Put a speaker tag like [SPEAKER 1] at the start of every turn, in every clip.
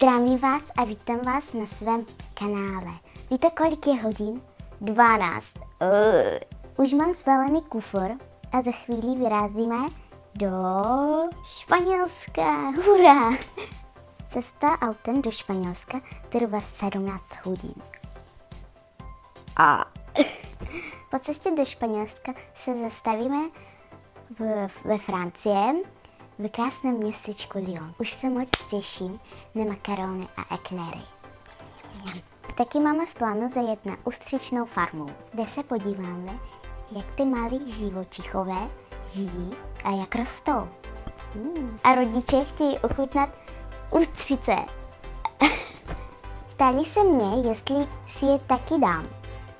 [SPEAKER 1] Zdravím vás a vítám vás na svém kanále. Víte, kolik je hodin? 12. Už mám zbalený kufr a za chvíli vyrazíme do Španělska. Hurá! Cesta autem do Španělska trvá 17 hodin. A po cestě do Španělska se zastavíme ve Francii, v krásném městečku Lyon. Už se moc těším na makarony a ekléry. Taky máme v plánu zajet na ústřičnou farmu, kde se podíváme, jak ty malí živočichové žijí a jak rostou. A rodiče chtějí ochutnat ústřice. Ptali se mě, jestli si je taky dám.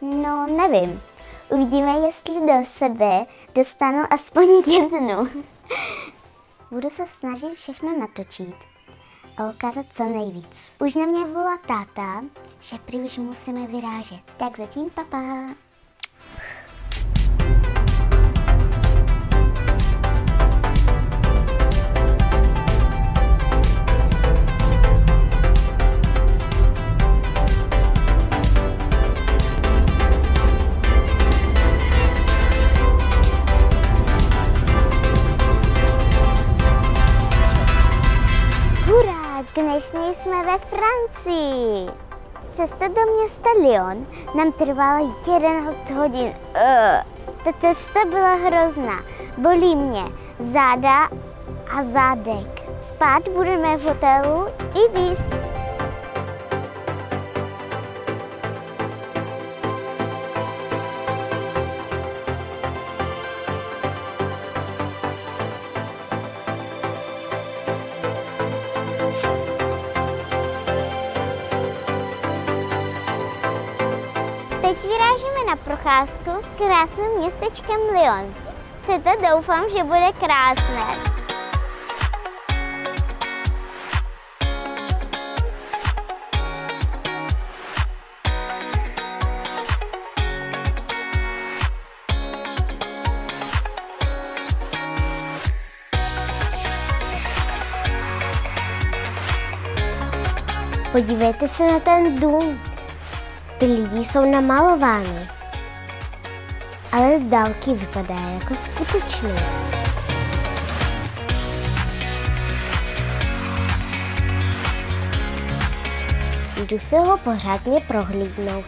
[SPEAKER 1] No, nevím. Uvidíme, jestli do sebe dostanu aspoň jednu. Budu se snažit všechno natočit a ukázat co nejvíc. Už na mě volá táta, že prý už musíme vyrážet. Tak zatím papa. Konečně jsme ve Francii. Cesta do města Lyon nám trvala 11 hodin. Ta cesta byla hrozná. Bolí mě záda a zádek. Spát budeme v hotelu Ibis. Teď vyrážíme na procházku krásným městečkem Lyon. Teď doufám, že bude krásné. Podívejte se na ten dům. Ty lidi jsou namalovány, ale z dálky vypadá jako skutečný. Jdu se ho pořádně prohlídnout.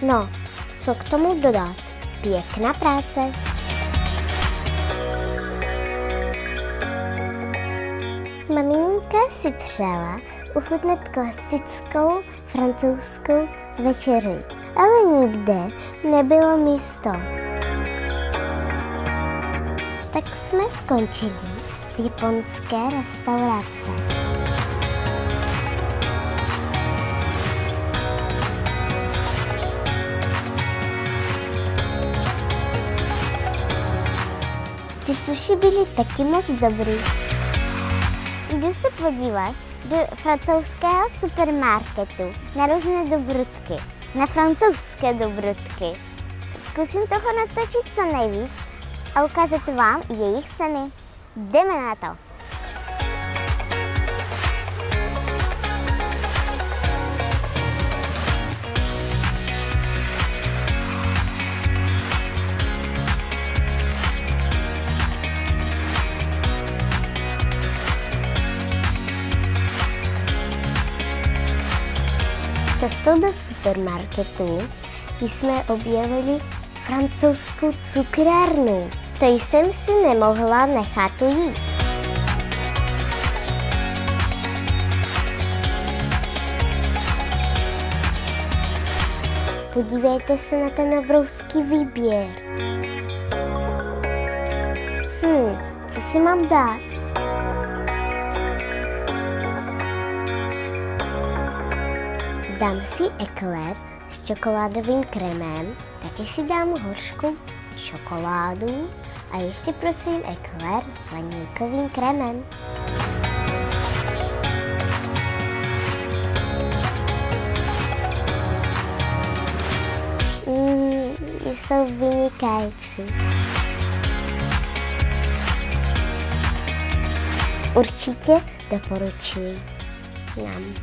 [SPEAKER 1] No, co k tomu dodat? Pěkná práce. Maminka si přála ochutnat klasickou francouzskou večeři, ale nikde nebylo místo. Tak jsme skončili v japonské restauraci. Ty sushi byly taky moc dobrý. Jdu se podívat do francouzského supermarketu na různé dobrutky. Na francouzské dobrutky. Zkusím toho natočit co nejvíc a ukázat vám jejich ceny. Jdeme na to. Cestou do supermarketu jsme objevili francouzskou cukrárnu. To jsem si nemohla nechat ujít. Podívejte se na ten obrovský výběr. Co si mám dát? Dám si eklér s čokoládovým krémem, taky si dám hořkou čokoládu a ještě prosím eklér s vaníkovým krémem. jsou vynikající. Určitě doporučuji nám.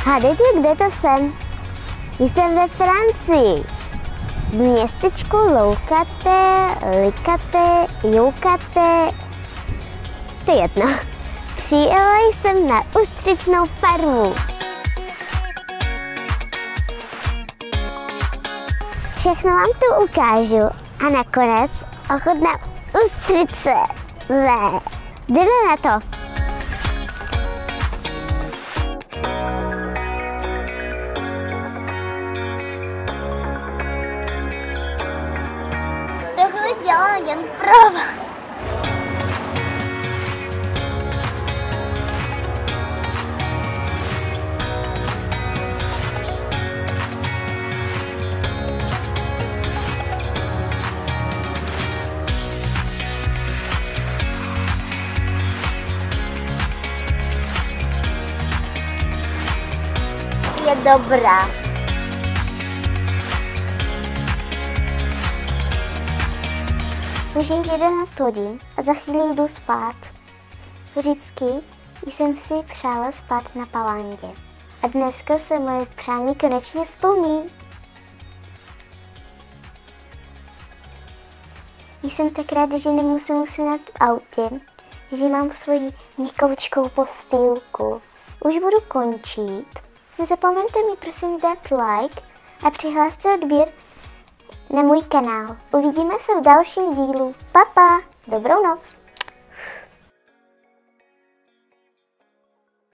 [SPEAKER 1] Hádejte, kde to jsem? Jsem ve Francii. V městečku Loukaté, Likaté, Joukaté. To je jedno. Přijela jsem na ústřičnou farmu. Všechno vám tu ukážu a nakonec ochutnám ústřice. Jdeme na to. Tohle dělám jen pro vás. Je dobrá. Už je 11 hodin a za chvíli jdu spát. Vždycky jsem si přála spát na palandě. A dneska se moje přání konečně splní. Jsem tak ráda, že nemusím usínat v autě, že mám svoji měkoučkou postýlku. Už budu končit. Nezapomeňte mi prosím dát like a přihlaste odběr na můj kanál. Uvidíme se v dalším dílu. Pa, pa! Dobrou noc!